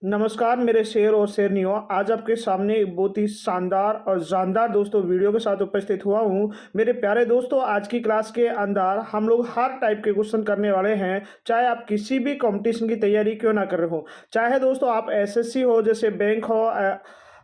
नमस्कार मेरे शेर और शेरनियों। आज आपके सामने एक बहुत ही शानदार और जानदार दोस्तों वीडियो के साथ उपस्थित हुआ हूँ। मेरे प्यारे दोस्तों, आज की क्लास के अंदर हम लोग हर टाइप के क्वेश्चन करने वाले हैं। चाहे आप किसी भी कंपटीशन की तैयारी क्यों ना कर रहे हो, चाहे दोस्तों आप एसएससी हो, जैसे बैंक हो,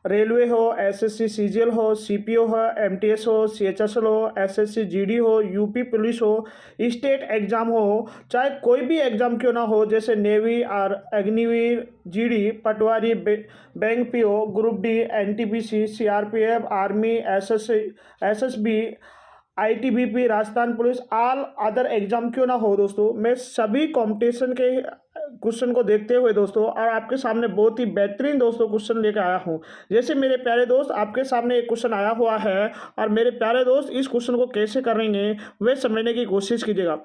रेलवे हो, एसएससी सीजीएल हो, सीपीओ हो, एमटीएस हो, सीएचएसएल हो, एसएससी जीडी हो, यूपी पुलिस हो, स्टेट एग्जाम हो, चाहे कोई भी एग्जाम क्यों ना हो, जैसे नेवी और Agniveer, GD, patwari, bank PO, group D, NTPC, CRPF, army, SSB, ITBP, Rajasthan police, all other exam क्यों ना हो दोस्तों, मैं सभी कंपटीशन के क्वेश्चन को देखते हुए दोस्तों और आपके सामने बहुत ही बेहतरीन दोस्तों क्वेश्चन लेकर आया हूँ। जैसे मेरे प्यारे दोस्त, आपके सामने एक क्वेश्चन आया हुआ है और मेरे प्यारे दोस्त इस क्वेश्चन को कैसे करेंगे वे समझने की कोशिश कीजिएगा।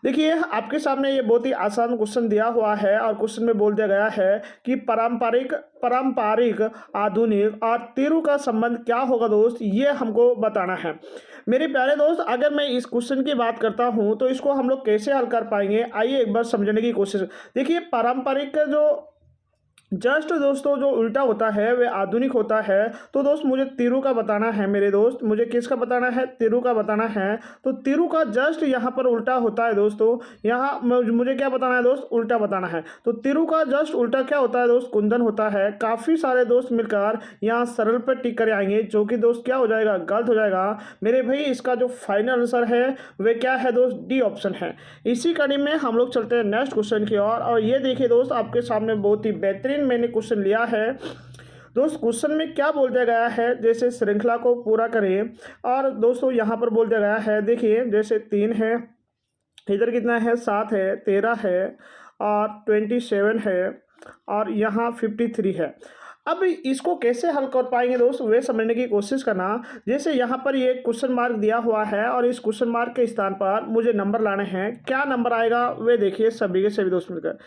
देखिए, आपके सामने ये बहुत ही आसान क्वेश्चन दिया हुआ है और क्वेश्चन में बोल दिया गया है कि पारंपरिक पारंपरिक आधुनिक और तिरु का संबंध क्या होगा दोस्त, ये हमको बताना है। मेरे प्यारे दोस्त, अगर मैं इस क्वेश्चन की बात करता हूँ तो इसको हम लोग कैसे हल कर पाएंगे, आइए एक बार समझने की कोशिश। देखिए, पारंपरिक का जो जस्ट दोस्तों जो उल्टा होता है वह आधुनिक होता है। तो दोस्त मुझे तिरु का बताना है मेरे दोस्त, मुझे किसका बताना है, तिरु का बताना है। तो तिरु का जस्ट यहाँ पर उल्टा होता है दोस्तों। यहाँ मुझे क्या बताना है दोस्त, उल्टा बताना है। तो तिरु का जस्ट उल्टा क्या होता है दोस्त, कुंदन होता है। काफ़ी सारे दोस्त मिलकर यहाँ सरल पर टिक कर आएंगे, जो कि दोस्त क्या हो जाएगा, गलत हो जाएगा मेरे भाई। इसका जो फाइनल आंसर है वह क्या है दोस्त, डी ऑप्शन है। इसी कड़ी में हम लोग चलते हैं नेक्स्ट क्वेश्चन की ओर। और ये देखिए दोस्त, आपके सामने बहुत ही बेहतरीन मैंने क्वेश्चन लिया है दोस्त। क्वेश्चन में क्या बोल दिया गया है, जैसे श्रृंखला को पूरा करें। और दोस्तों यहाँ पर बोल दिया गया है, देखिए जैसे 3 है, इधर कितना है, 7 है, 13 है और 27 है और यहाँ 53 है। अब इसको कैसे हल कर पाएंगे दोस्त, वे समझने की कोशिश करना। जैसे यहाँ पर ये क्वेश्चन मार्क दिया हुआ है और इस क्वेश्चन मार्क के स्थान पर मुझे नंबर लाने हैं। क्या नंबर आएगा वे देखिए सभी के सभी दोस्त मिलकर।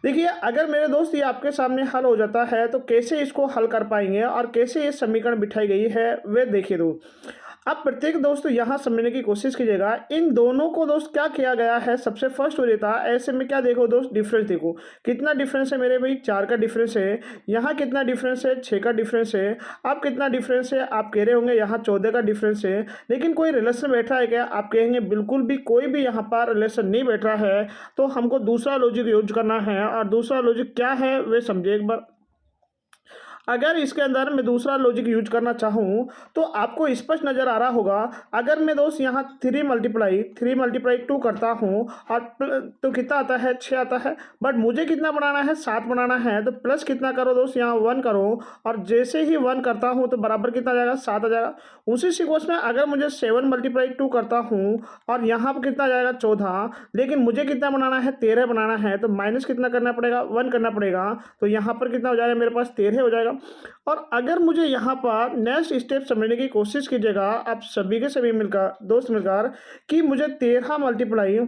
देखिए, अगर मेरे दोस्त ये आपके सामने हल हो जाता है तो कैसे इसको हल कर पाएंगे और कैसे ये समीकरण बिठाई गई है वे देखिए दोस्त। अब प्रत्येक दोस्त यहाँ समझने की कोशिश कीजिएगा। इन दोनों को दोस्त क्या किया गया है, सबसे फर्स्ट हो जाता है ऐसे में क्या देखो दोस्त, डिफरेंस देखो। कितना डिफरेंस है मेरे भाई, 4 का डिफरेंस है। यहाँ कितना डिफरेंस है, 6 का डिफरेंस है। अब कितना डिफरेंस है, आप कह रहे होंगे यहाँ 14 का डिफरेंस है। लेकिन कोई रिलेशन बैठ रहा है क्या, आप कहेंगे बिल्कुल भी कोई भी यहाँ पर रिलेशन नहीं बैठ रहा है। तो हमको दूसरा लॉजिक यूज करना है और दूसरा लॉजिक क्या है वे समझिए एक बार। अगर इसके अंदर मैं दूसरा लॉजिक यूज करना चाहूँ तो आपको स्पष्ट नज़र आ रहा होगा। अगर मैं दोस्त यहाँ 3 मल्टीप्लाई 2 करता हूँ और तो कितना आता है, 6 आता है। बट मुझे कितना बनाना है, 7 बनाना है। तो प्लस कितना करो दोस्त, यहाँ 1 करो और जैसे ही 1 करता हूँ तो बराबर कितना आ जाएगा, 7 आ जाएगा। उसी सीक्वेंस में अगर मुझे 7 × 2 करता हूँ और यहाँ पर कितना आ जाएगा, 14। लेकिन मुझे कितना बनाना है, 13 बनाना है। तो माइनस कितना करना पड़ेगा, 1 करना पड़ेगा। तो यहाँ पर कितना हो जाएगा, मेरे पास 13 हो जाएगा। और अगर मुझे यहाँ पर नेक्स्ट स्टेप समझने की कोशिश कीजिएगा आप सभी के सभी मिलकर दोस्त मिलकर, कि मुझे 13 मल्टीप्लाई,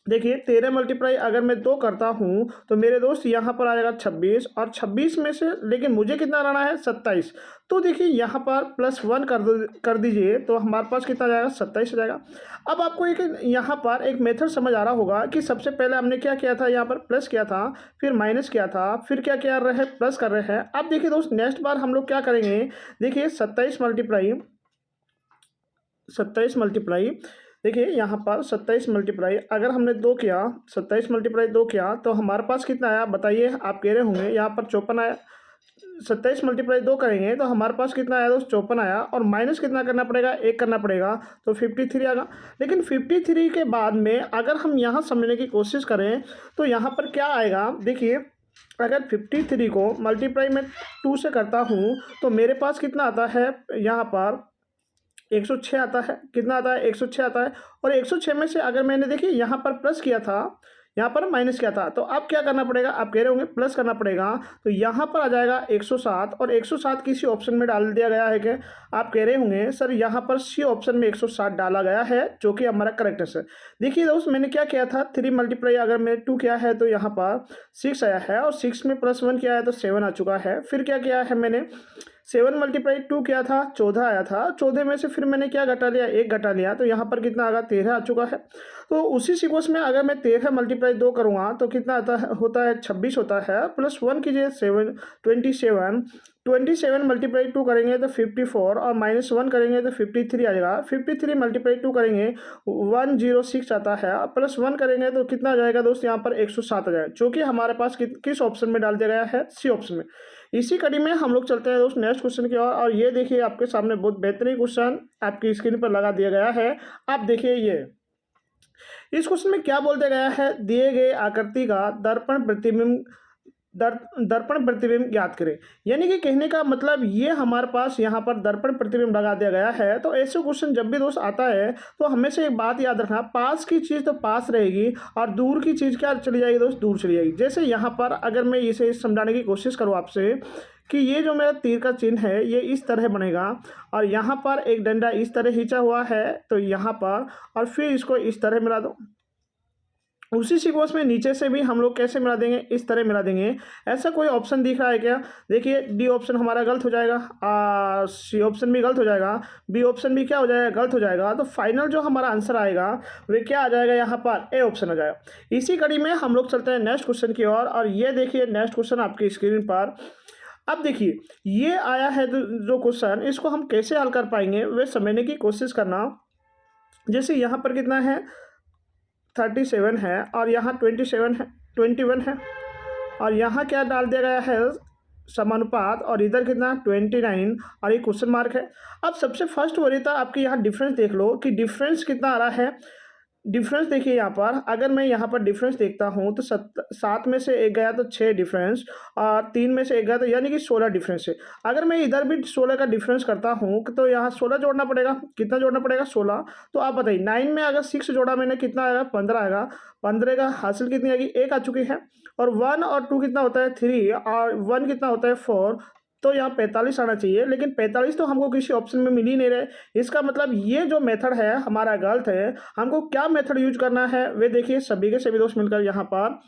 देखिए 13 मल्टीप्लाई अगर मैं 2 करता हूँ तो मेरे दोस्त यहाँ पर आ जाएगा 26 और 26 में से लेकिन मुझे कितना लाना है, 27। तो देखिए यहाँ पर +1 कर दीजिए तो हमारे पास कितना आ जाएगा, 27 आ जाएगा। अब आपको एक यहाँ पर एक मेथड समझ आ रहा होगा कि सबसे पहले हमने क्या किया था, यहाँ पर प्लस किया था, फिर माइनस किया था, फिर क्या कर रहे हैं, प्लस कर रहे हैं। अब देखिए दोस्त नेक्स्ट बार हम लोग क्या करेंगे, देखिए 27 मल्टीप्लाई, देखिए यहाँ पर 27 मल्टीप्लाई अगर हमने 2 किया, 27 मल्टीप्लाई 2 किया तो हमारे पास कितना आया बताइए। आप कह रहे होंगे यहाँ पर 54 आया। 27 मल्टीप्लाई 2 करेंगे तो हमारे पास कितना आया दोस्त, 54 आया। और माइनस कितना करना पड़ेगा, 1 करना पड़ेगा। तो 53 आएगा। लेकिन 53 के बाद में अगर हम यहाँ समझने की कोशिश करें तो यहाँ पर क्या आएगा, देखिए अगर 53 को मल्टीप्लाई में 2 से करता हूँ तो मेरे पास कितना आता है, यहाँ पर 106 आता है। कितना आता है, 106 आता है। और 106 में से अगर मैंने देखिए यहाँ पर प्लस किया था, यहाँ पर माइनस किया था, तो अब क्या करना पड़ेगा, आप कह रहे होंगे प्लस करना पड़ेगा। तो यहाँ पर आ जाएगा 107 और 107 किसी ऑप्शन में डाल दिया गया है क्या, आप कह रहे होंगे सर यहाँ पर सी ऑप्शन में 107 डाला गया है, जो कि हमारा करेक्ट है। देखिए दोस्त मैंने क्या किया था, 3 मल्टीप्लाई अगर मैंने 2 किया है तो यहाँ पर 6 आया है और 6 में +1 किया है तो 7 आ चुका है। फिर क्या किया है मैंने, 7 मल्टीप्लाई 2 किया था, 14 आया था। 14 में से फिर मैंने क्या घटा लिया, 1 घटा लिया। तो यहाँ पर कितना आ गया, 13 आ चुका है। तो उसी सीक्वेंस में अगर मैं 13 मल्टीप्लाई 2 करूँगा तो कितना आता है, होता है 26 होता है, प्लस 1 कीजिए 7 27, 27 मल्टीप्लाई 2 करेंगे तो 54 और माइनस 1 करेंगे तो 53 आ जाएगा। 53 मल्टीप्लाई 2 करेंगे 106 आता है, प्लस 1 करेंगे तो कितना आ जाएगा दोस्त, यहाँ पर 107 आ जाएगा, जो कि हमारे पास किस ऑप्शन में डाल दिया गया है, सी ऑप्शन में। इसी कड़ी में हम लोग चलते हैं दोस्त नेक्स्ट क्वेश्चन की ओर, और ये देखिए आपके सामने बहुत बेहतरीन क्वेश्चन आपकी स्क्रीन पर लगा दिया गया है। आप देखिए ये इस क्वेश्चन में क्या बोल दिया गया है, दिए गए आकृति का दर्पण प्रतिबिंब ज्ञात करें। यानी कि कहने का मतलब ये हमारे पास यहाँ पर दर्पण प्रतिबिंब लगा दिया गया है। तो ऐसे क्वेश्चन जब भी दोस्त आता है तो हमेशा एक बात याद रखना, पास की चीज़ तो पास रहेगी और दूर की चीज़ क्या चली जाएगी दोस्त, दूर चली जाएगी। जैसे यहाँ पर अगर मैं इसे समझाने की कोशिश करूँ आपसे कि ये जो मेरा तीर का चिन्ह है ये इस तरह बनेगा और यहाँ पर एक डंडा इस तरह खींचा हुआ है, तो यहाँ पर और फिर इसको इस तरह मिला दो। उसी सीक्वेंस में नीचे से भी हम लोग कैसे मिला देंगे, इस तरह मिला देंगे। ऐसा कोई ऑप्शन दिख रहा है क्या? देखिए डी ऑप्शन हमारा गलत हो जाएगा, सी ऑप्शन भी गलत हो जाएगा, बी ऑप्शन भी क्या हो जाएगा, गलत हो जाएगा। तो फाइनल जो हमारा आंसर आएगा वे क्या आ जाएगा, यहाँ पर ए ऑप्शन आ जाएगा। इसी कड़ी में हम लोग चलते हैं नेक्स्ट क्वेश्चन की ओर, और ये देखिए नेक्स्ट क्वेश्चन आपकी स्क्रीन पर। अब देखिए ये आया है जो क्वेश्चन, इसको हम कैसे हल कर पाएंगे वे समझने की कोशिश करना। जैसे यहाँ पर कितना है 37 है और यहाँ 27 है, 21 है, और यहाँ क्या डाल दिया गया है, समानुपात, और इधर कितना 29 और ये क्वेश्चन मार्क है। अब सबसे फर्स्ट वरीयता आपके यहाँ डिफरेंस देख लो कि डिफरेंस कितना आ रहा है। डिफरेंस देखिए यहाँ पर, अगर मैं यहाँ पर डिफरेंस देखता हूँ तो 7 में से 1 गया तो 6 डिफरेंस, और 3 में से 1 गया तो यानी कि 16 डिफरेंस है। अगर मैं इधर भी 16 का डिफरेंस करता हूँ तो यहाँ 16 जोड़ना पड़ेगा, कितना जोड़ना पड़ेगा 16। तो आप बताइए 9 में अगर 6 जोड़ा मैंने कितना आएगा, 15 आएगा। 15 का हासिल कितनी आएगी, 1 आ चुकी है। और 1 और 2 कितना होता है 3, और 1 कितना होता है 4, तो यहाँ 45 आना चाहिए, लेकिन 45 तो हमको किसी ऑप्शन में मिल ही नहीं रहे। इसका मतलब ये जो मेथड है हमारा गलत है। हमको क्या मेथड यूज करना है वे देखिए, सभी के सभी दोस्त मिलकर यहाँ पर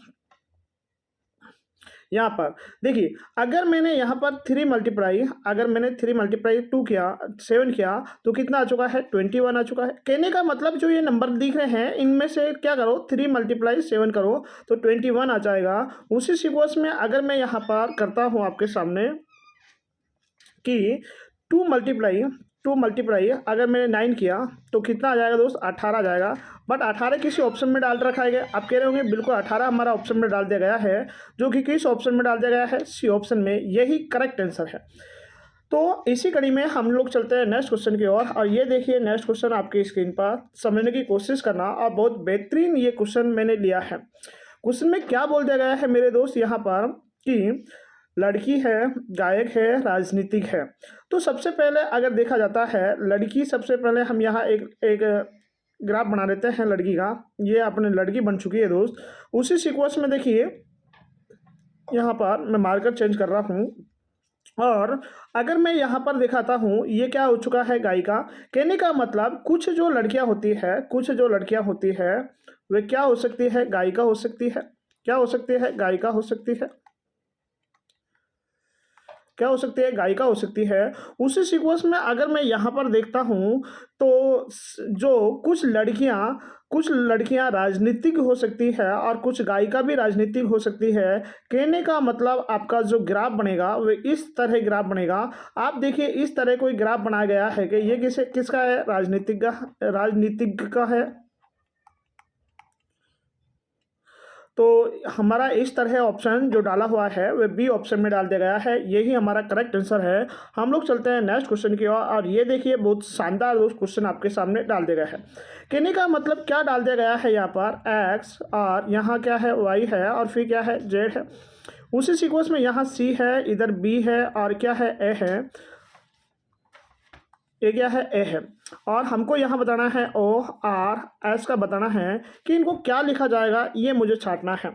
देखिए, अगर मैंने यहाँ पर 3 मल्टीप्लाई 2 किया 7 किया तो कितना आ चुका है, 21 आ चुका है। कहने का मतलब जो ये नंबर दिख रहे हैं इनमें से क्या करो, 3 मल्टीप्लाई 7 करो तो 21 आ जाएगा। उसी सीक्वेंस में अगर मैं यहाँ पर करता हूँ आपके सामने कि 2 मल्टीप्लाई अगर मैंने 9 किया तो कितना आ जाएगा दोस्त, 18 आ जाएगा। बट 18 किसी ऑप्शन में डाल रखा है, आप कह रहे होंगे बिल्कुल 18 हमारा ऑप्शन में डाल दिया गया है, जो कि किस ऑप्शन में डाल दिया गया है, सी ऑप्शन में। यही करेक्ट आंसर है। तो इसी कड़ी में हम लोग चलते हैं नेक्स्ट क्वेश्चन की ओर, और ये देखिए नेक्स्ट क्वेश्चन आपकी स्क्रीन पर, समझने की कोशिश करना। और बहुत बेहतरीन ये क्वेश्चन मैंने लिया है। क्वेश्चन में क्या बोल दिया गया है मेरे दोस्त यहाँ पर कि लड़की है, गायक है, राजनीतिक है। तो सबसे पहले अगर देखा जाता है लड़की, सबसे पहले हम यहाँ एक ग्राफ बना लेते हैं लड़की का। ये अपने लड़की बन चुकी है दोस्त। उसी सीक्वेंस में देखिए यहाँ पर मैं मार्कर चेंज कर रहा हूँ, और अगर मैं यहाँ पर दिखाता हूँ ये क्या हो चुका है, गायिका। कहने का मतलब कुछ जो लड़कियाँ होती है वे क्या हो सकती है, गायिका हो सकती है। क्या हो सकती है, गायिका हो सकती है। क्या हो सकती है, गायिका हो सकती है। उसी सीक्वेंस में अगर मैं यहाँ पर देखता हूँ तो जो कुछ लड़कियाँ राजनीतिक हो सकती है और कुछ गायिका भी राजनीतिक हो सकती है। कहने का मतलब आपका जो ग्राफ बनेगा वो इस तरह ग्राफ बनेगा। आप देखिए इस तरह कोई ग्राफ बनाया गया है कि ये किसका है, राजनीतिक का है। तो हमारा इस तरह ऑप्शन जो डाला हुआ है वह बी ऑप्शन में डाल दिया गया है। यही हमारा करेक्ट आंसर है। हम लोग चलते हैं नेक्स्ट क्वेश्चन की ओर, और ये देखिए बहुत शानदार दोस्त क्वेश्चन आपके सामने डाल दिया गया है। कहने का मतलब क्या डाल दिया गया है, यहाँ पर एक्स, और यहाँ क्या है वाई है, और फिर क्या है जेड है। उसी सीक्वेंस में यहाँ सी है, इधर बी है, और क्या है ए है। ये क्या है, ए है। और हमको यहाँ बताना है ओ आर एस का बताना है कि इनको क्या लिखा जाएगा, ये मुझे छांटना है।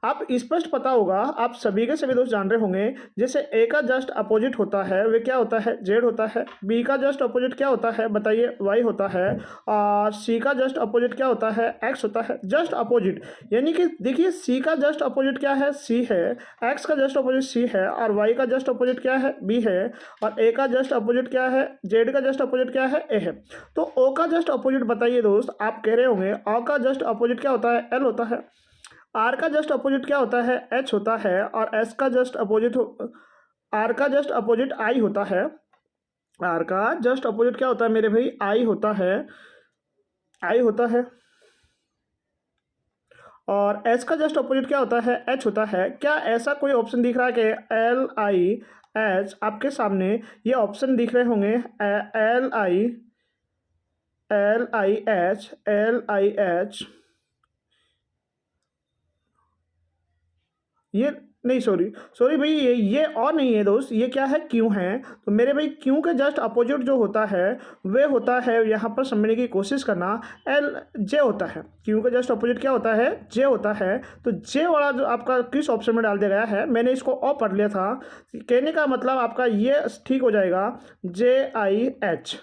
आप स्पष्ट पता होगा, आप सभी के सभी दोस्त जान रहे होंगे, जैसे ए का जस्ट अपोजिट होता है वे क्या होता है, जेड होता है। बी का जस्ट अपोजिट क्या होता है बताइए, वाई होता है। और सी का जस्ट अपोजिट क्या होता है, एक्स होता है। जस्ट अपोजिट यानी कि देखिए सी का जस्ट अपोजिट क्या है, सी है। एक्स का जस्ट अपोजिट सी है और वाई का जस्ट अपोजिट क्या है, बी है। और ए का जस्ट अपोजिट क्या है, जेड का जस्ट अपोजिट क्या है, ए है। तो ओ का जस्ट अपोजिट बताइए दोस्त, आप कह रहे होंगे ओ का जस्ट अपोजिट क्या होता है, एल होता है। आर का जस्ट अपोजिट क्या होता है, एच होता है। और एस का जस्ट अपोजिट आर का जस्ट अपोजिट आई होता है। आर का जस्ट अपोजिट क्या होता है मेरे भाई, आई होता है, आई होता है। और एस का जस्ट अपोजिट क्या होता है, एच होता है। क्या ऐसा कोई ऑप्शन दिख रहा है कि एल आई एच, आपके सामने ये ऑप्शन दिख रहे होंगे, L I H, L I H, ये नहीं, सॉरी भाई, ये और नहीं है दोस्त, ये क्या है, क्यों है। तो मेरे भाई क्यों के जस्ट अपोजिट जो होता है वे होता है, यहाँ पर समझने की कोशिश करना, एल जे होता है। क्यों के जस्ट अपोजिट क्या होता है, जे होता है। तो जे वाला जो आपका किस ऑप्शन में डाल दिया गया है, मैंने इसको और पढ़ लिया था, कहने का मतलब आपका ये ठीक हो जाएगा, जे आई एच।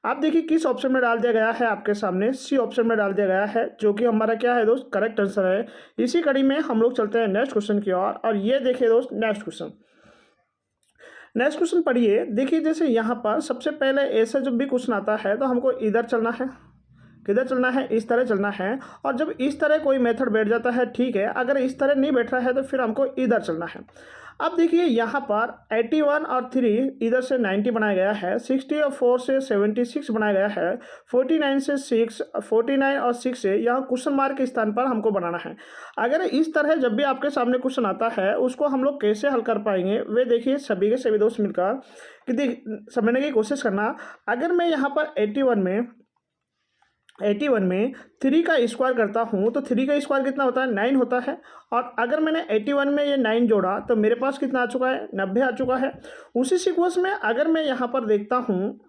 आप देखिए किस ऑप्शन में डाल दिया गया है, आपके सामने सी ऑप्शन में डाल दिया गया है, जो कि हमारा क्या है दोस्त, करेक्ट आंसर है। इसी कड़ी में हम लोग चलते हैं नेक्स्ट क्वेश्चन की ओर। और ये देखिए दोस्त नेक्स्ट क्वेश्चन, नेक्स्ट क्वेश्चन पढ़िए। देखिए जैसे यहाँ पर सबसे पहले ऐसा जब भी क्वेश्चन आता है तो हमको इधर चलना है, किधर चलना है, इस तरह चलना है। और जब इस तरह कोई मेथड बैठ जाता है ठीक है, अगर इस तरह नहीं बैठ रहा है तो फिर हमको इधर चलना है। अब देखिए यहाँ पर 81 और 3 इधर से 90 बनाया गया है, 60 और 4 से 76 बनाया गया है, 49 से 6, 49 और 6 से यहाँ क्वेश्चन मार्क के स्थान पर हमको बनाना है। अगर इस तरह जब भी आपके सामने क्वेश्चन आता है उसको हम लोग कैसे हल कर पाएंगे, वे देखिए सभी के सभी दोस्त मिलकर कि समझने की कोशिश करना। अगर मैं यहाँ पर 81 में 3 का स्क्वायर करता हूँ तो 3 का स्क्वायर कितना होता है, 9 होता है। और अगर मैंने 81 में ये 9 जोड़ा तो मेरे पास कितना आ चुका है, 90 आ चुका है। उसी सीक्वेंस में अगर मैं यहाँ पर देखता हूँ,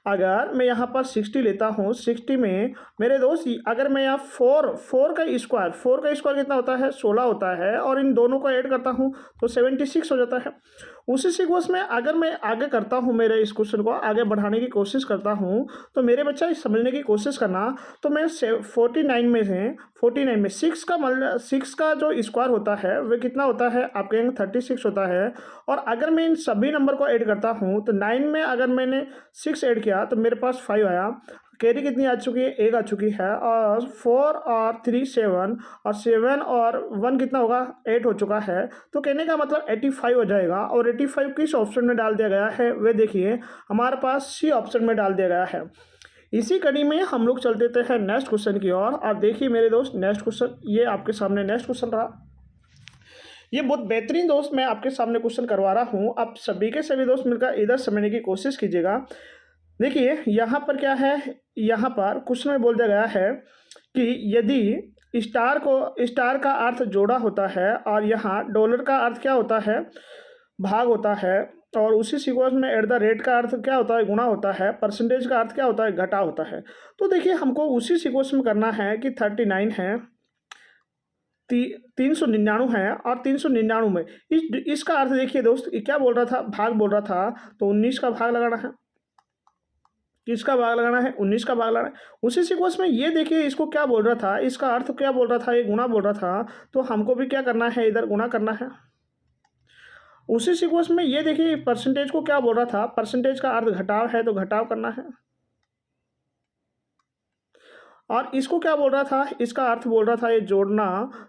अगर मैं यहाँ पर 60 लेता हूँ, 60 में मेरे दोस्त अगर मैं यहाँ 4 का स्क्वायर कितना होता है, 16 होता है। और इन दोनों को ऐड करता हूँ तो 76 हो जाता है। उसी सीक्वेंस में अगर मैं आगे करता हूँ, मेरे इस क्वेश्चन को आगे बढ़ाने की कोशिश करता हूँ, तो मेरे बच्चा इस समझने की कोशिश करना। तो मैं 49 में 6 का जो स्क्वायर होता है वह कितना होता है, आपके यहाँ 36 होता है। और अगर मैं इन सभी नंबर को ऐड करता हूँ तो 9 में अगर मैंने 6 ऐड किया तो मेरे पास 5 आया। कैरी कितनी आ चुकी है, 1 आ चुकी है। और 4 और 3 7, और 7 और 1 कितना होगा, 8 हो चुका है। तो कहने का मतलब 85 हो जाएगा। और 85 किस ऑप्शन में डाल दिया गया है, वे देखिए हमारे पास सी ऑप्शन में डाल दिया गया है। इसी कड़ी में हम लोग चल देते हैं नेक्स्ट क्वेश्चन की ओर। आप देखिए मेरे दोस्त नेक्स्ट क्वेश्चन, ये आपके सामने नेक्स्ट क्वेश्चन रहा। ये बहुत बेहतरीन दोस्त मैं आपके सामने क्वेश्चन करवा रहा हूँ, आप सभी के सभी दोस्त मिलकर इधर समझने की कोशिश कीजिएगा। देखिए यहाँ पर क्या है, यहाँ पर क्वेश्चन में बोल दिया गया है कि यदि स्टार का अर्थ जोड़ा होता है और यहाँ डॉलर का अर्थ क्या होता है, भाग होता है। और उसी सीक्वेंस में एट द रेट का अर्थ क्या होता है, गुणा होता है। परसेंटेज का अर्थ क्या होता है, घटा होता है। तो देखिए हमको उसी सीक्वेंस में करना है कि 39 है, 399 है। और 399 में इसका अर्थ देखिए दोस्त, क्या बोल रहा था, भाग बोल रहा था। तो 19 का भाग लगाना है, किसका भाग लगाना है, 19 का भाग लगाना है। उसी सीक्वेंस में ये देखिए इसको क्या बोल रहा था, इसका अर्थ क्या बोल रहा था, ये गुणा बोल रहा था। तो हमको भी क्या करना है, इधर गुणा करना है। उसी सीक्वेंस में ये देखिए परसेंटेज को क्या बोल रहा था, परसेंटेज का अर्थ घटाव है तो घटाव करना है। और इसको क्या बोल रहा था, इसका अर्थ बोल रहा था ये जोड़ना।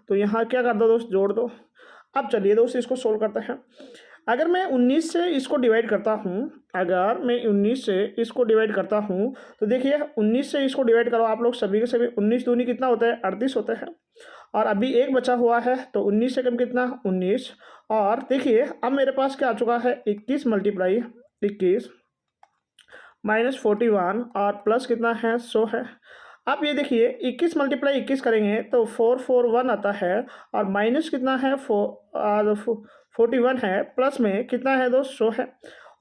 तो यहाँ क्या कर दो दोस्त, जोड़ दो। अब चलिए दोस्त इसको सोल्व करते हैं। अगर मैं 19 से इसको डिवाइड करता हूँ, अगर मैं 19 से इसको डिवाइड करता हूँ तो देखिए 19 से इसको डिवाइड करो आप लोग सभी के सभी, 19 दूनी कितना होता है, 38 होता है। और अभी एक बचा हुआ है तो 19 से कम कितना, 19। और देखिए अब मेरे पास क्या आ चुका है, 21 मल्टीप्लाई 21 माइनस 41 और प्लस कितना है, 100 है। अब ये देखिए 21 मल्टीप्लाई 21 करेंगे तो 441 आता है। और माइनस कितना है, 41 है, प्लस में कितना है दोस्त, 100 है।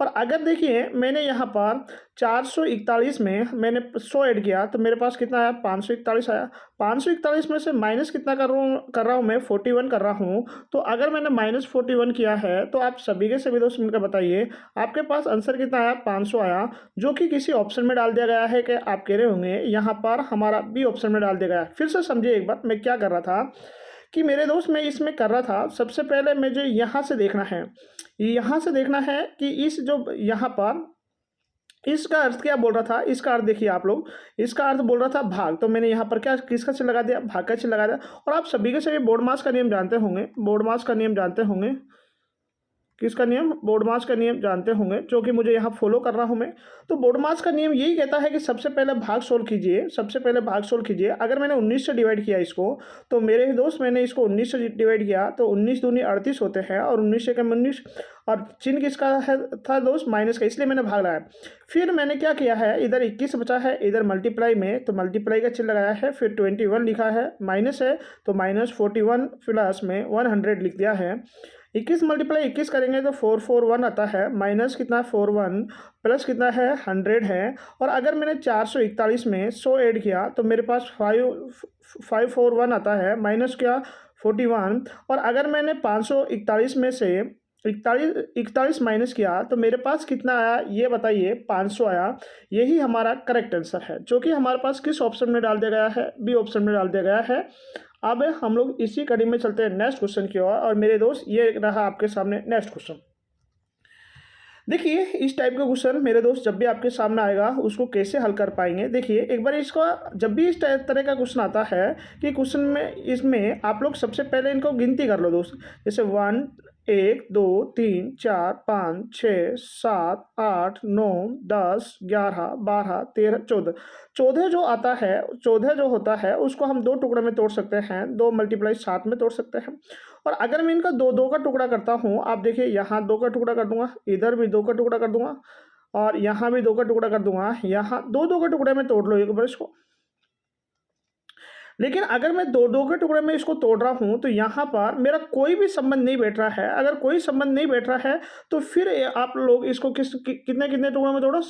और अगर देखिए मैंने यहाँ पर 441 में मैंने 100 ऐड किया तो मेरे पास कितना आया, 541 आया। 541 में से माइनस कितना कर रहा हूँ मैं, 41 कर रहा हूँ। तो अगर मैंने -41 किया है तो आप सभी के सभी दोस्त मिलकर बताइए आपके पास आंसर कितना आया, 500 आया, जो कि किसी ऑप्शन में डाल दिया गया है कि आप कह रहे होंगे यहाँ पर हमारा बी ऑप्शन में डाल दिया गया है। फिर से समझिए एक बार मैं क्या कर रहा था कि मेरे दोस्त मैं इसमें कर रहा था, सबसे पहले मुझे यहाँ से देखना है, यहाँ से देखना है कि इस जो यहाँ पर इसका अर्थ क्या बोल रहा था, इसका अर्थ देखिए आप लोग, इसका अर्थ बोल रहा था भाग, तो मैंने यहाँ पर क्या किसका चिन्ह लगा दिया, भाग का चिन्ह लगा दिया। और आप सभी के सभी बोर्ड मास का नियम जानते होंगे, बोर्ड मास का नियम जानते होंगे, किसका नियम, बोर्ड मास का नियम जानते होंगे, जो कि मुझे यहाँ फॉलो कर रहा हूँ मैं। तो बोर्ड मास का नियम यही कहता है कि सबसे पहले भाग सोल्व कीजिए, सबसे पहले भाग सोल्व कीजिए। अगर मैंने 19 से डिवाइड किया इसको, तो मेरे ही दोस्त मैंने इसको 19 से डिवाइड किया तो 19 दूनी 38 होते हैं, और 19 से कम 19, और चिन्ह किसका है था दोस्त, माइनस का, इसलिए मैंने भाग लगाया। फिर मैंने क्या किया है, इधर 21 बचा है, इधर मल्टीप्लाई में, तो मल्टीप्लाई का चिन्ह लगाया है, फिर 21 लिखा है, माइनस है तो -41 प्लस में 100 लिख दिया है। 21 × 21 करेंगे तो 441 आता है, माइनस कितना 41 प्लस कितना है 100 है। और अगर मैंने 441 में 100 ऐड किया तो मेरे पास 541 आता है, माइनस क्या 41। और अगर मैंने 541 में से 41 माइनस किया तो मेरे पास कितना आया, ये बताइए, 500 आया। यही हमारा करेक्ट आंसर है, जो कि हमारे पास किस ऑप्शन में डाल दिया गया है, बी ऑप्शन में डाल दिया गया है। अब हम लोग इसी कड़ी में चलते हैं नेक्स्ट क्वेश्चन की ओर, और मेरे दोस्त ये रहा आपके सामने नेक्स्ट क्वेश्चन। देखिए इस टाइप का क्वेश्चन मेरे दोस्त जब भी आपके सामने आएगा उसको कैसे हल कर पाएंगे। देखिए एक बार इसको, जब भी इस तरह का क्वेश्चन आता है कि क्वेश्चन में इसमें आप लोग सबसे पहले इनको गिनती कर लो दोस्त, जैसे 1 2 3 4 5 6 7 8 9 10 11 12 13 14 14 जो आता है, 14 जो होता है उसको हम 2 टुकड़े में तोड़ सकते हैं, 2 × 7 में तोड़ सकते हैं। और अगर मैं इनका 2 का टुकड़ा करता हूँ, आप देखिए यहाँ 2 का टुकड़ा कर दूंगा, इधर भी 2 का टुकड़ा कर दूंगा, और यहाँ भी 2 का टुकड़ा कर दूंगा, यहाँ 2 के टुकड़े में तोड़ लो एक बार इसको। लेकिन अगर मैं 2 के टुकड़े में इसको तोड़ रहा हूँ तो यहाँ पर मेरा कोई भी संबंध नहीं बैठ रहा है। अगर कोई संबंध नहीं बैठ रहा है तो फिर आप लोग इसको कितने टुकड़ों में तोड़ो।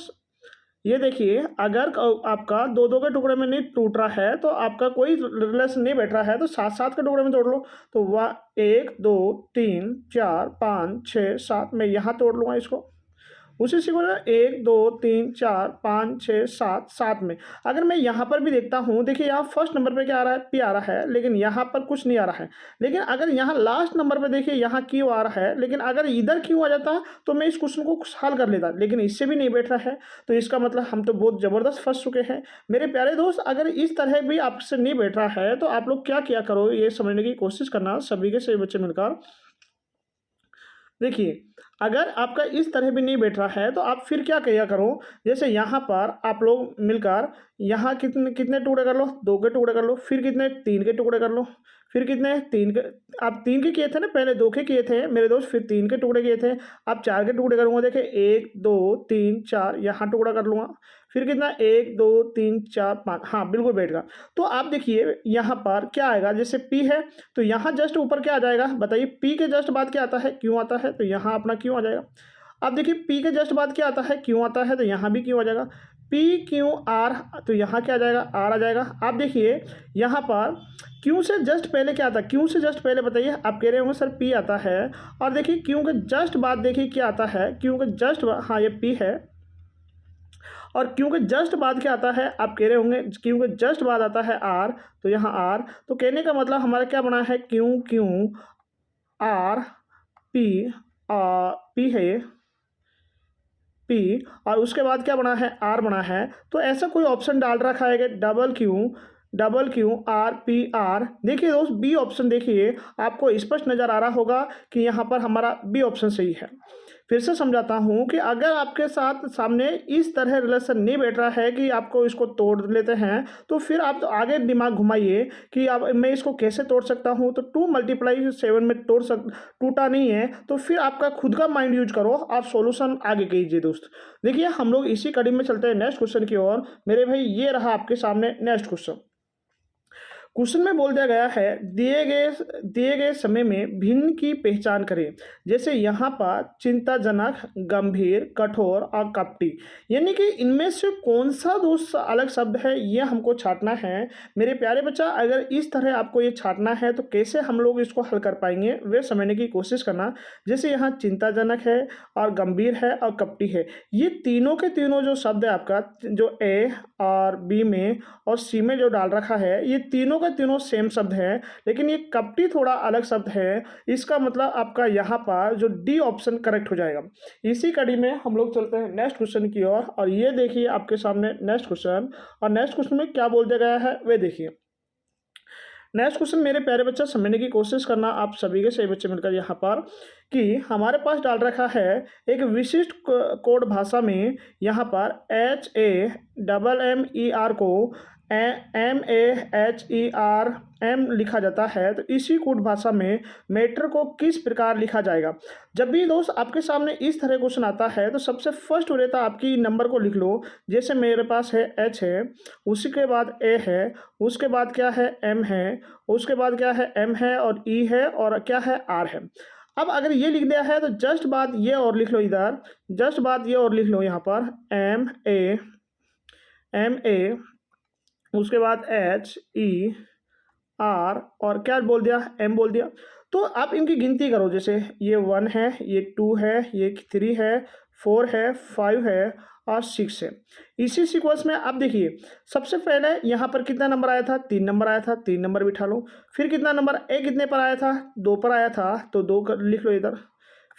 ये देखिए अगर आपका 2 के टुकड़े में नहीं टूट रहा है तो आपका कोई रिलेशन नहीं बैठ रहा है, तो 7 के टुकड़े में तोड़ लो। तो 1 2 3 4 5 6 7 मैं यहाँ तोड़ लूँगा इसको। उसी से बोला 1 2 3 4 5 6 7 7 में। अगर मैं यहाँ पर भी देखता हूँ, देखिए यहाँ फर्स्ट नंबर पे क्या आ रहा है, पी आ रहा है, लेकिन यहाँ पर कुछ नहीं आ रहा है। लेकिन अगर यहाँ लास्ट नंबर पे देखिए यहाँ क्यू आ रहा है, लेकिन अगर इधर क्यू आ जाता तो मैं इस क्वेश्चन को हल कर लेता, लेकिन इससे भी नहीं बैठ रहा है। तो इसका मतलब हम तो बहुत ज़बरदस्त फंस चुके हैं मेरे प्यारे दोस्त। अगर इस तरह भी आपसे नहीं बैठ रहा है तो आप लोग क्या किया करो, ये समझने की कोशिश करना सभी के सभी बच्चे मिलकर। देखिए अगर आपका इस तरह भी नहीं बैठ रहा है तो आप फिर क्या किया करो, जैसे यहाँ पर आप लोग मिलकर यहाँ कितने टुकड़े कर लो, 2 के टुकड़े कर लो, फिर कितने 3 के टुकड़े कर लो, फिर कितने 3 के, आप 3 के किए थे ना, पहले 2 के किए थे मेरे दोस्त, फिर 3 के टुकड़े किए थे, आप 4 के टुकड़े करूँगा। देखिए 1 2 3 4 यहाँ टुकड़ा कर लूँगा, फिर कितना 1 2 3 4 5, हाँ बिल्कुल बैठ गया। तो आप देखिए यहाँ पर क्या आएगा, जैसे P है तो यहाँ जस्ट ऊपर क्या आ जाएगा, बताइए P के जस्ट बाद क्या आता है, क्यों आता है, तो यहाँ अपना क्यों आ जाएगा। आप देखिए P के जस्ट बाद क्या आता है, क्यों आता है, तो यहाँ भी क्यों आ जाएगा, P Q R, तो यहाँ क्या आ जाएगा, R आ जाएगा। आप देखिए यहाँ पर क्यों से जस्ट पहले क्या आता है, क्यों से जस्ट पहले बताइए, आप कह रहे होंगे सर P आता है, और देखिए क्यों के जस्ट बाद देखिए क्या आता है, क्यों के जस्ट, हाँ ये P है, और क्यों के जस्ट बाद क्या आता है, आप कह रहे होंगे क्यों के जस्ट बाद आता है R, तो यहाँ R, तो कहने का मतलब हमारा क्या बना है, क्यों R P, P है P, और उसके बाद क्या बना है, R बना है। तो ऐसा कोई ऑप्शन डाल रखा है कि double Q R P R। देखिए दोस्त बी ऑप्शन देखिए आपको स्पष्ट नज़र आ रहा होगा कि यहाँ पर हमारा बी ऑप्शन सही है। फिर से समझाता हूँ कि अगर आपके साथ सामने इस तरह रिलेशन नहीं बैठ रहा है कि आपको इसको तोड़ लेते हैं, तो फिर आप तो आगे दिमाग घुमाइए कि अब मैं इसको कैसे तोड़ सकता हूँ। तो 2 × 7 में टूटा नहीं है, तो फिर आपका खुद का माइंड यूज करो, आप सॉल्यूशन आगे कीजिए दोस्त। देखिए हम लोग इसी कड़ी में चलते हैं नेक्स्ट क्वेश्चन की ओर। मेरे भाई ये रहा आपके सामने नेक्स्ट क्वेश्चन। क्वेश्चन में बोल दिया गया है दिए गए समय में भिन्न की पहचान करें। जैसे यहाँ पर चिंताजनक, गंभीर, कठोर और कपटी, यानी कि इनमें से कौन सा दो अलग शब्द है ये हमको छांटना है। मेरे प्यारे बच्चा, अगर इस तरह आपको ये छांटना है तो कैसे हम लोग इसको हल कर पाएंगे वे समझने की कोशिश करना। जैसे यहाँ चिंताजनक है और गंभीर है और कपटी है, ये तीनों के तीनों जो शब्द है आपका जो ए और बी में और सी में जो डाल रखा है, ये तीनों का तीनों सेम शब्द है, लेकिन ये कपटी थोड़ा अलग शब्द है। इसका मतलब आपका यहाँ पर जो डी ऑप्शन करेक्ट हो जाएगा। इसी कड़ी में हम लोग चलते हैं नेक्स्ट क्वेश्चन की ओर, और ये देखिए आपके सामने नेक्स्ट क्वेश्चन, और नेक्स्ट क्वेश्चन में क्या बोल दिया गया है वे देखिए। नेक्स्ट क्वेश्चन मेरे प्यारे बच्चा समझने की कोशिश करना आप सभी के सही बच्चे मिलकर यहाँ पर, कि हमारे पास डाल रखा है एक विशिष्ट कोड भाषा में यहाँ पर HAMMER को MAHERM लिखा जाता है। तो इसी कोड भाषा में मैटर को किस प्रकार लिखा जाएगा। जब भी दोस्त आपके सामने इस तरह क्वेश्चन आता है तो सबसे फर्स्ट हो रहता है आपकी नंबर को लिख लो। जैसे मेरे पास है H है, उसी के बाद A है, उसके बाद क्या है M है, उसके बाद क्या है M है और E है और क्या है R है। अब अगर ये लिख दिया है तो जस्ट बाद ये और लिख लो, इधर जस्ट बाद ये और लिख लो यहाँ पर MA, उसके बाद HER और क्या बोल दिया M बोल दिया। तो आप इनकी गिनती करो, जैसे ये 1 है, ये 2 है, ये 3 है, 4 है, 5 है और 6 है। इसी सीक्वेंस में आप देखिए सबसे पहले यहाँ पर कितना नंबर आया था, 3 नंबर आया था, 3 नंबर बिठा लो। फिर कितना नंबर A कितने पर आया था, 2 पर आया था तो 2 लिख लो इधर।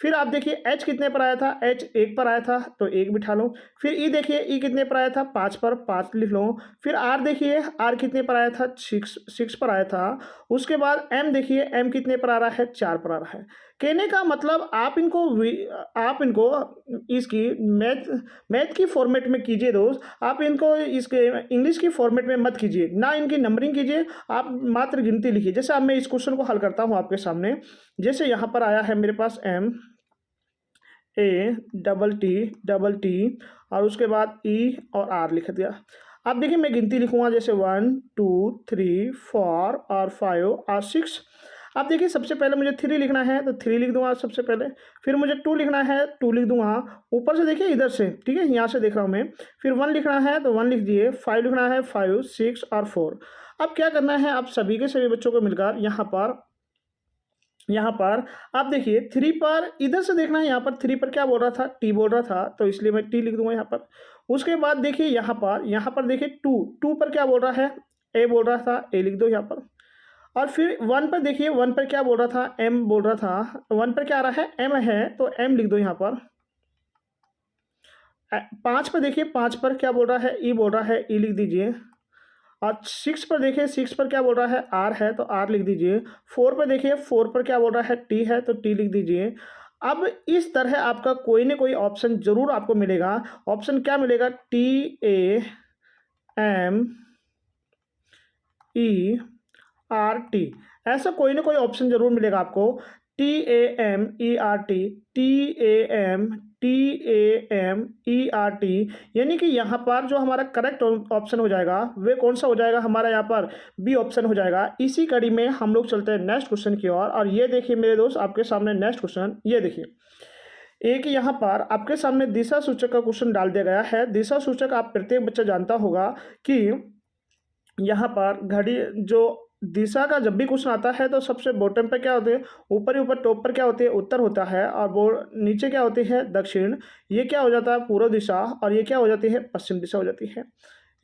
फिर आप देखिए H कितने पर आया था, H 1 पर आया था तो 1 बिठा लो। फिर E देखिए E कितने पर आया था, 5 पर, 5 लिख लो। फिर R देखिए R कितने पर आया था, 6 पर आया था। उसके बाद M देखिए M कितने पर आ रहा है, 4 पर आ रहा है। कहने का मतलब आप इनको इसकी मैथ की फॉर्मेट में कीजिए दोस्त, आप इनको इसके इंग्लिश की फॉर्मेट में मत कीजिए, ना इनकी नंबरिंग कीजिए, आप मात्र गिनती लिखिए। जैसे अब मैं इस क्वेश्चन को हल करता हूँ आपके सामने। जैसे यहाँ पर आया है मेरे पास MATT और उसके बाद E और R लिख दिया। अब देखिए मैं गिनती लिखूंगा, जैसे 1 2 3 4 और 5 और 6। अब देखिए सबसे पहले मुझे 3 लिखना है तो 3 लिख दूंगा सबसे पहले। फिर मुझे 2 लिखना है, 2 लिख दूंगा ऊपर से, देखिए इधर से, ठीक है, यहाँ से देख रहा हूँ मैं। फिर 1 लिखना है तो 1 लिख दिए। 5 लिखना है, 5 6 और 4। अब क्या करना है, आप सभी के सभी बच्चों को मिलकर यहाँ पर आप देखिए 3 पर इधर से देखना है, यहाँ पर 3 पर क्या बोल रहा था, T बोल रहा था, तो इसलिए मैं T लिख दूंगा यहाँ पर। उसके बाद देखिए यहाँ पर देखिए 2 पर क्या बोल रहा है, A बोल रहा था, A लिख दो यहाँ पर। और फिर 1 पर देखिए 1 पर क्या बोल रहा था, M बोल रहा था। 1 पर क्या आ रहा है, M है तो M लिख दो यहाँ पर। 5 पर देखिए 5 पर क्या बोल रहा है, E बोल रहा है, E लिख दीजिए। और 6 पर देखिए 6 पर क्या बोल रहा है, R है तो R लिख दीजिए। 4 पर देखिए 4 पर क्या बोल रहा है, T है तो T लिख दीजिए। अब इस तरह आपका कोई ना कोई ऑप्शन जरूर आपको मिलेगा। ऑप्शन क्या मिलेगा, TAMERT, ऐसा कोई ना कोई ऑप्शन जरूर मिलेगा आपको। TAMERT, यानी कि यहाँ पर जो हमारा करेक्ट ऑप्शन हो जाएगा वे कौन सा हो जाएगा, हमारा यहाँ पर बी ऑप्शन हो जाएगा। इसी कड़ी में हम लोग चलते हैं नेक्स्ट क्वेश्चन की ओर, और ये देखिए मेरे दोस्त आपके सामने नेक्स्ट क्वेश्चन, ये देखिए एक यहाँ पर आपके सामने दिशा सूचक का क्वेश्चन डाल दिया गया है। दिशा सूचक आप प्रत्येक बच्चा जानता होगा कि यहाँ पर घड़ी जो दिशा का जब भी क्वेश्चन आता है तो सबसे बॉटम पे क्या होते हैं, ऊपर ही ऊपर टॉप पर क्या होती है, उत्तर होता है, और वो नीचे क्या होती है, दक्षिण। ये क्या हो जाता है, पूर्व दिशा, और ये क्या हो जाती है, पश्चिम दिशा हो जाती है।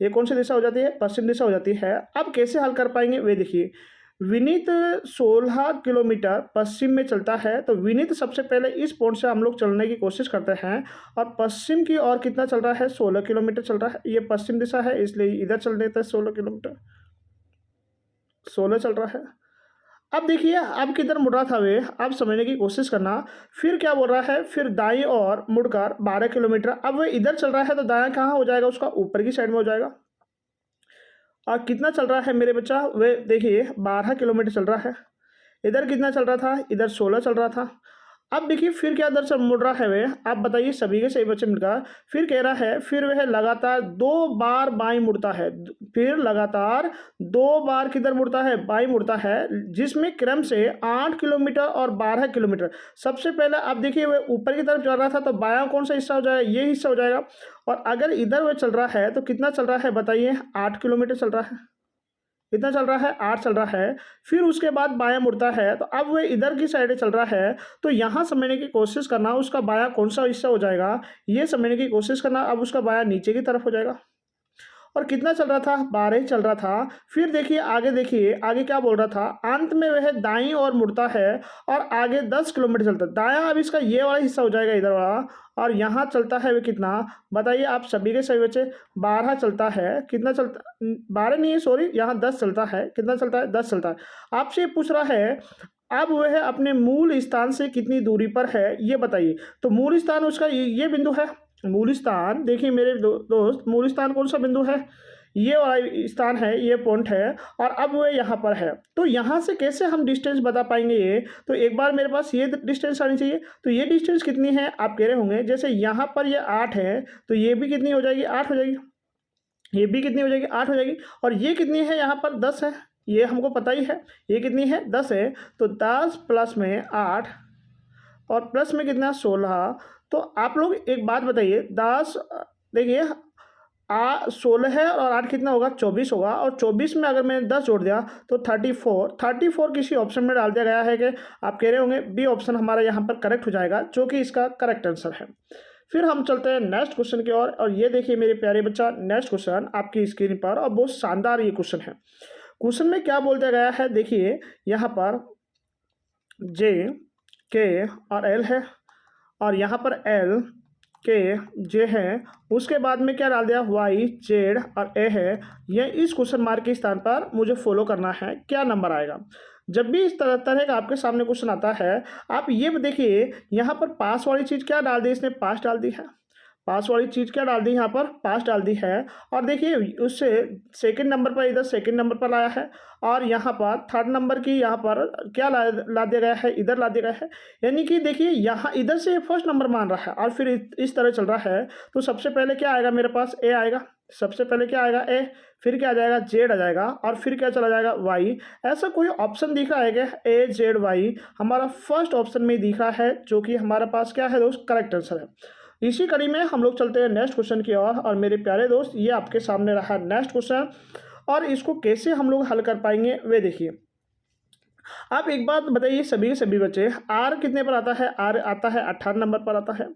ये कौन सी दिशा हो जाती है, पश्चिम दिशा हो जाती है। अब कैसे हल कर पाएंगे वे देखिए। विनीत 16 किलोमीटर पश्चिम में चलता है, तो विनीत सबसे पहले इस पॉइंट से हम लोग चलने की कोशिश करते हैं, और पश्चिम की ओर कितना चल रहा है, 16 किलोमीटर चल रहा है। ये पश्चिम दिशा है इसलिए इधर चल देता है, 16 किलोमीटर 16 चल रहा है। अब देखिए अब किधर मुड़ रहा था वे, अब समझने की कोशिश करना। फिर क्या बोल रहा है, फिर दाईं ओर मुड़कर 12 किलोमीटर। अब वह इधर चल रहा है तो दायां कहाँ हो जाएगा, उसका ऊपर की साइड में हो जाएगा। और कितना चल रहा है मेरे बच्चा, वे देखिए 12 किलोमीटर चल रहा है। इधर कितना चल रहा था, इधर 16 चल रहा था। अब देखिए फिर क्या दरअसल मुड़ रहा है वे, आप बताइए सभी के सही बच्चे मिलकर। फिर कह रहा है फिर वह लगातार 2 बार बाईं मुड़ता है, फिर लगातार 2 बार किधर मुड़ता है, बाईं मुड़ता है, जिसमें क्रम से 8 किलोमीटर और 12 किलोमीटर। सबसे पहले आप देखिए वह ऊपर की तरफ चल रहा था, तो बायां कौन सा हिस्सा हो जाएगा, ये हिस्सा हो जाएगा। और अगर इधर वह चल रहा है तो कितना चल रहा है बताइए, 8 किलोमीटर चल रहा है। कितना चल रहा है, 8 चल रहा है। फिर उसके बाद बायां मुड़ता है, तो अब वह इधर की साइड चल रहा है, तो यहाँ समझने की कोशिश करना उसका बायां कौन सा हिस्सा हो जाएगा, ये समझने की कोशिश करना। अब उसका बायां नीचे की तरफ हो जाएगा। और कितना चल रहा था, 12 ही चल रहा था। फिर देखिए आगे क्या बोल रहा था, अंत में वह दाईं ओर मुड़ता है और आगे 10 किलोमीटर चलता है। दायां अब इसका ये वाला हिस्सा हो जाएगा, इधर वाला। और यहाँ चलता है वह कितना, बताइए आप सभी के सही बच्चे। 12 चलता है, कितना चलता, 12 नहीं है सॉरी, यहाँ 10 चलता है। कितना चलता है, 10 चलता है। आपसे पूछ रहा है अब वह अपने मूल स्थान से कितनी दूरी पर है, ये बताइए। तो मूल स्थान उसका ये बिंदु है। मूल स्थान देखिए मेरे दोस्त, मूल स्थान कौन सा बिंदु है, ये वाला स्थान है, ये पॉइंट है। और अब वह यहाँ पर है, तो यहाँ से कैसे हम डिस्टेंस बता पाएंगे ये, तो एक बार मेरे पास ये डिस्टेंस आनी चाहिए। तो ये डिस्टेंस कितनी है, आप कह रहे होंगे जैसे यहाँ पर ये 8 है, तो ये भी कितनी हो जाएगी, 8 हो जाएगी। ये भी कितनी हो जाएगी, 8 हो जाएगी। और ये कितनी है, यहाँ पर 10 है, ये हमको पता ही है। ये कितनी है, 10 है। तो 10 प्लस में 8 और प्लस में कितना, 16। तो आप लोग एक बात बताइए, 10 देखिए 16 है और 8 कितना होगा, 24 होगा। और 24 में अगर मैंने 10 जोड़ दिया तो 34 किसी ऑप्शन में डाल दिया गया है कि आप कह रहे होंगे बी ऑप्शन हमारा यहाँ पर करेक्ट हो जाएगा, जो कि इसका करेक्ट आंसर है। फिर हम चलते हैं नेक्स्ट क्वेश्चन की ओर। और ये देखिए मेरे प्यारे बच्चा, नेक्स्ट क्वेश्चन आपकी स्क्रीन पर, और बहुत शानदार ये क्वेश्चन है। क्वेश्चन में क्या बोल दिया गया है, देखिए यहाँ पर जे के और एल है, और यहाँ पर एल के जे है, उसके बाद में क्या डाल दिया, वाई जेड और ए है। यह इस क्वेश्चन मार्क के स्थान पर मुझे फॉलो करना है, क्या नंबर आएगा। जब भी इस तरह का आपके सामने क्वेश्चन आता है, आप ये देखिए यहाँ पर पास वाली चीज़ क्या डाल दी, इसने पास डाल दी है। पास वाली चीज़ क्या डाल दी, यहाँ पर पास डाल दी है। और देखिए उससे सेकंड नंबर पर, इधर सेकंड नंबर पर लाया है। और यहाँ पर थर्ड नंबर की यहाँ पर क्या ला दिया गया है, इधर ला दिया गया है। यानी कि देखिए यहाँ इधर से फर्स्ट नंबर मान रहा है और फिर इस तरह चल रहा है। तो सबसे पहले क्या आएगा मेरे पास, ए आएगा। सबसे पहले क्या आएगा, ए, फिर क्या आ जाएगा, जेड आ जाएगा, और फिर क्या चला जाएगा, वाई। ऐसा कोई ऑप्शन दिख रहा है क्या, ए जेड वाई हमारा फर्स्ट ऑप्शन में दिख रहा है, जो कि हमारे पास क्या है दोस्त, करेक्ट आंसर है। इसी कड़ी में हम लोग चलते हैं नेक्स्ट क्वेश्चन की ओर। और मेरे प्यारे दोस्त, ये आपके सामने रहा नेक्स्ट क्वेश्चन, और इसको कैसे हम लोग हल कर पाएंगे वे देखिए। आप एक बात बताइए सभी के सभी बच्चे, आर कितने पर आता है, आर आता है 18 नंबर पर आता है।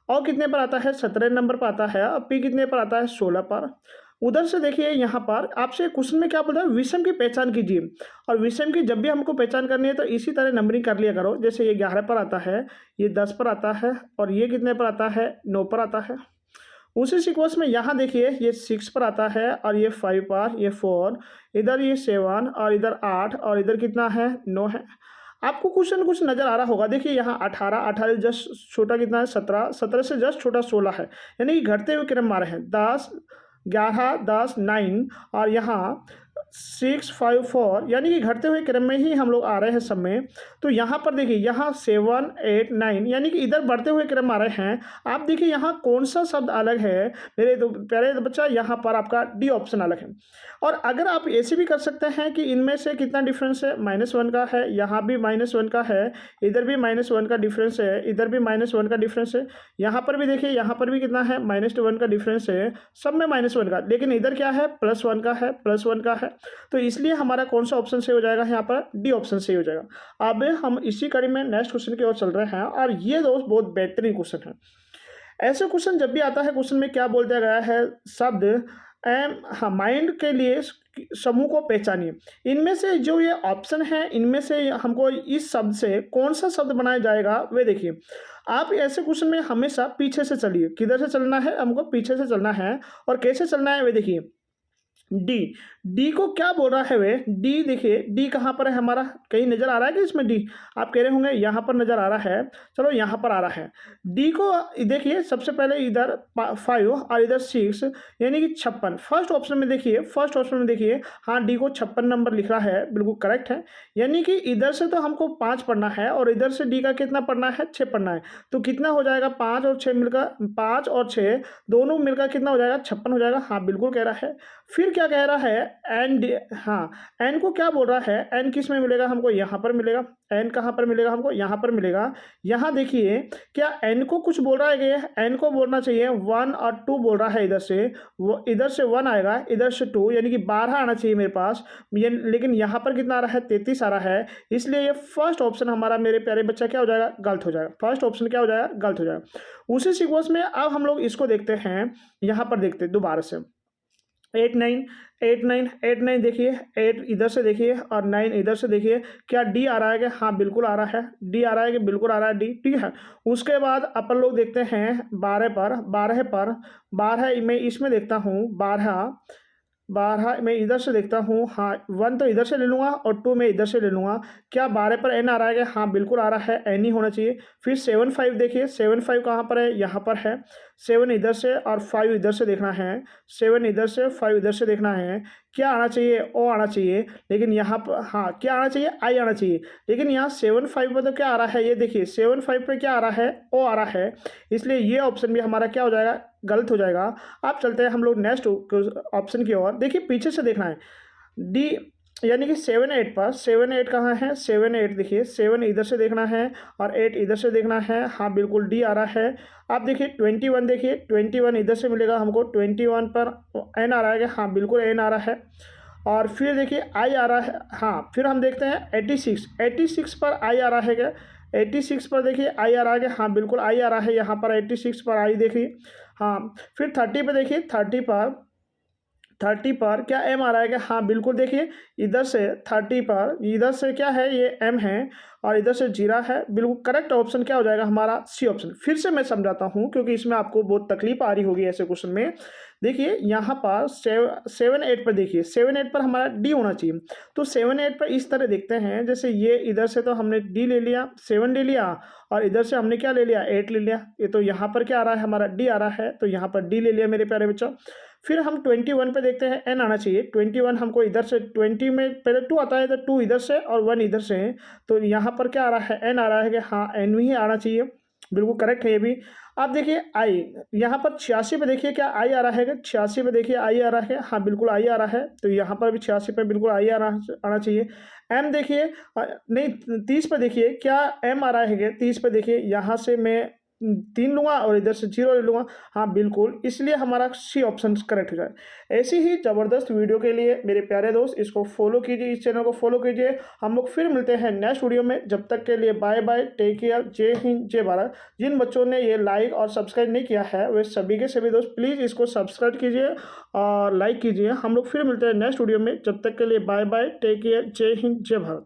और कितने पर आता है, 17 नंबर पर आता है। और पी कितने पर आता है, 16 पर। उधर से देखिए यहाँ पर आपसे क्वेश्चन में क्या बोल रहा है, विषम की पहचान कीजिए। और विषम की जब भी हमको पहचान करनी है तो इसी तरह नंबरिंग कर लिया करो। जैसे ये 11 पर आता है, ये 10 पर आता है, और ये कितने पर आता है, 9 पर आता है। उसी सीक्वेंस में यहाँ देखिए ये 6 पर आता है, और ये 5 पर, ये 4, इधर ये 7, और इधर 8, और इधर कितना है, 9 है। आपको क्वेश्चन कुछ नजर आ रहा होगा। देखिए यहाँ 18 जस्ट छोटा कितना है, 17 से जस्ट छोटा 16 है। यानी कि घटते हुए क्रम आ रहे हैं, 10 11 10 9, और यहाँ 6 5 4, यानी कि घटते हुए क्रम में ही हम लोग आ रहे हैं सब में। तो यहाँ पर देखिए यहाँ 7 8 9, यानी कि इधर बढ़ते हुए क्रम आ रहे हैं। आप देखिए यहाँ कौन सा शब्द अलग है मेरे प्यारे बच्चा, यहाँ पर आपका डी ऑप्शन अलग है। और अगर आप ऐसे भी कर सकते हैं कि इनमें से कितना डिफरेंस है, -1 का है, यहाँ भी -1 का है, इधर भी -1 का डिफरेंस है, इधर भी -1 का डिफरेंस है, यहाँ पर भी देखिए, यहाँ पर भी कितना है, -1 का डिफरेंस है, सब में -1 का। लेकिन इधर क्या है, +1 का है, +1 का है। तो इसलिए हमारा कौन सा ऑप्शन सही हो जाएगा, यहाँ पर डी ऑप्शन सही हो जाएगा। अब हम इसी कड़ी में नेक्स्ट क्वेश्चन की ओर चल रहे हैं, और ये दोस्त बहुत बेहतरीन क्वेश्चन है। ऐसे क्वेश्चन जब भी आता है, क्वेश्चन में क्या बोल दिया गया है, शब्द माइंड के लिए समूह को पहचानिए। इनमें से जो ये ऑप्शन है, इनमें से हमको इस शब्द से कौन सा शब्द बनाया जाएगा वे देखिए। आप ऐसे क्वेश्चन में हमेशा पीछे से चलिए। किधर से चलना है, हमको पीछे से चलना है। और कैसे चलना है वे देखिए। डी। डी को क्या बोल रहा है वे? डी देखिए, डी कहाँ पर है हमारा? कहीं नज़र आ रहा है कि इसमें डी? आप कह रहे होंगे यहाँ पर नज़र आ रहा है। चलो यहाँ पर आ रहा है। डी को देखिए, सबसे पहले इधर 5 और इधर 6 यानी कि 56। फर्स्ट ऑप्शन में देखिए, फर्स्ट ऑप्शन में देखिए, हाँ डी को 56 नंबर लिख रहा है, बिल्कुल करेक्ट है। यानी कि इधर से तो हमको 5 पढ़ना है और इधर से डी का कितना पढ़ना है? 6 पढ़ना है। तो कितना हो जाएगा? 5 और 6 मिलकर, 5 और 6 दोनों मिलकर कितना हो जाएगा? 56 हो जाएगा। हाँ बिल्कुल कह रहा है। फिर क्या कह रहा है? एन डी, हाँ एन को क्या बोल रहा है? एन किस में मिलेगा हमको? यहाँ पर मिलेगा। एन कहाँ पर मिलेगा हमको? यहाँ पर मिलेगा। यहाँ देखिए, क्या एन को कुछ बोल रहा है कि एन को बोलना चाहिए 1 और 2 बोल रहा है इधर से, वो इधर से 1 आएगा, इधर से 2, यानी कि 12 आना चाहिए मेरे पास। ये लेकिन यहाँ पर कितना आ रहा है? 33 आ रहा है। इसलिए ये फर्स्ट ऑप्शन हमारा मेरे प्यारे बच्चा क्या हो जाएगा? गलत हो जाएगा। फर्स्ट ऑप्शन क्या हो जाएगा? गलत हो जाएगा। उसी सीक्वेंस में अब हम लोग इसको देखते हैं, यहाँ पर देखते हैं दोबारा से। 8 9 8 9 8 9 देखिए, 8 इधर से देखिए और 9 इधर से देखिए। क्या डी आ रहा है? कि हाँ बिल्कुल आ रहा है। डी आ रहा है कि बिल्कुल आ रहा है डी, ठीक है। उसके बाद अपन लोग देखते हैं 12 पर। 12 मैं इसमें देखता हूँ 12। 12 मैं इधर से देखता हूँ, हाँ 1 तो इधर से ले लूँगा और 2 मैं इधर से ले लूँगा। क्या 12 पर एन आ रहा है? कि हाँ बिल्कुल आ रहा है, एन ही होना चाहिए। फिर 7 5 देखिए, 7 5 कहाँ पर है? यहाँ पर है। 7 इधर से और 5 इधर से देखना है। 7 इधर से, 5 इधर से देखना है। क्या आना चाहिए? ओ आना चाहिए। लेकिन यहाँ पर हाँ क्या आना चाहिए? आई आना चाहिए। लेकिन यहाँ 7 5 पर तो क्या आ रहा है? ये देखिए 7 5 पे क्या आ रहा है? ओ आ रहा है। इसलिए ये ऑप्शन भी हमारा क्या हो जाएगा? गलत हो जाएगा। अब चलते हैं हम लोग नेक्स्ट ऑप्शन की ओर। देखिए पीछे से देखना है। डी यानी कि 7 8 पर, 7 8 कहाँ है? 7 8 देखिए, 7 इधर से देखना है और 8 इधर से देखना है। हाँ बिल्कुल डी आ रहा है। आप देखिए 21 देखिए, 21 इधर से मिलेगा हमको। 21 पर एन आ रहा है? कि हाँ बिल्कुल एन आ रहा है। और फिर देखिए आई आ रहा है। हाँ फिर हम देखते हैं 86, 86 पर आई आ रहा है क्या? 86 पर देखिए आई आ रहा है कि हाँ बिल्कुल आई आ रहा है। यहाँ पर 86 पर आई देखिए। हाँ फिर 30 पर देखिए, 30 पर क्या एम आ रहा है? कि हाँ बिल्कुल देखिए, इधर से 30 पर, इधर से क्या है? ये एम है और इधर से जीरा है। बिल्कुल करेक्ट ऑप्शन क्या हो जाएगा हमारा? C option. फिर से मैं समझाता हूँ क्योंकि इसमें आपको बहुत तकलीफ आ रही होगी ऐसे क्वेश्चन में। देखिए यहाँ पर 7 8 पर देखिए, 7 8 पर हमारा डी होना चाहिए। तो 7 8 पर इस तरह देखते हैं, जैसे ये इधर से तो हमने डी ले लिया, 7 ले लिया और इधर से हमने क्या ले लिया? 8 ले लिया। ये तो यहाँ पर क्या आ रहा है? हमारा डी आ रहा है, तो यहाँ पर डी ले लिया मेरे प्यारे बच्चों। फिर हम 21 पे देखते हैं, एन आना चाहिए। 21 हमको इधर से, 20 में पहले 2 आता है तो 2 इधर से और 1 इधर से है। तो यहाँ पर क्या आ रहा है? एन आ रहा है। कि हाँ एन ही आना चाहिए, बिल्कुल करेक्ट है ये भी। आप देखिए आई, यहाँ पर 86 पे देखिए क्या आई आ रहा है? 86 पे देखिए आई आ रहा है। हाँ बिल्कुल आई आ रहा है। तो यहाँ पर भी 86 पे बिल्कुल आई आना चाहिए। एम देखिए, नहीं 30 पे देखिए क्या एम आ रहा है? 30 पे देखिए, यहाँ से मैं 3 लूँगा और इधर से 0 ले लूँगा। हाँ बिल्कुल, इसलिए हमारा सी ऑप्शन करेक्ट हो जाए। ऐसी ही ज़बरदस्त वीडियो के लिए मेरे प्यारे दोस्त इसको फॉलो कीजिए, इस चैनल को फॉलो कीजिए। हम लोग फिर मिलते हैं नेक्स्ट वीडियो में। जब तक के लिए बाय बाय, टेक केयर, जय हिंद जय भारत। जिन बच्चों ने ये लाइक और सब्सक्राइब नहीं किया है वे सभी के सभी दोस्त प्लीज़ इसको सब्सक्राइब कीजिए और लाइक कीजिए। हम लोग फिर मिलते हैं नेक्स्ट वीडियो में। जब तक के लिए बाय बाय, टेक केयर, जय हिंद जय भारत।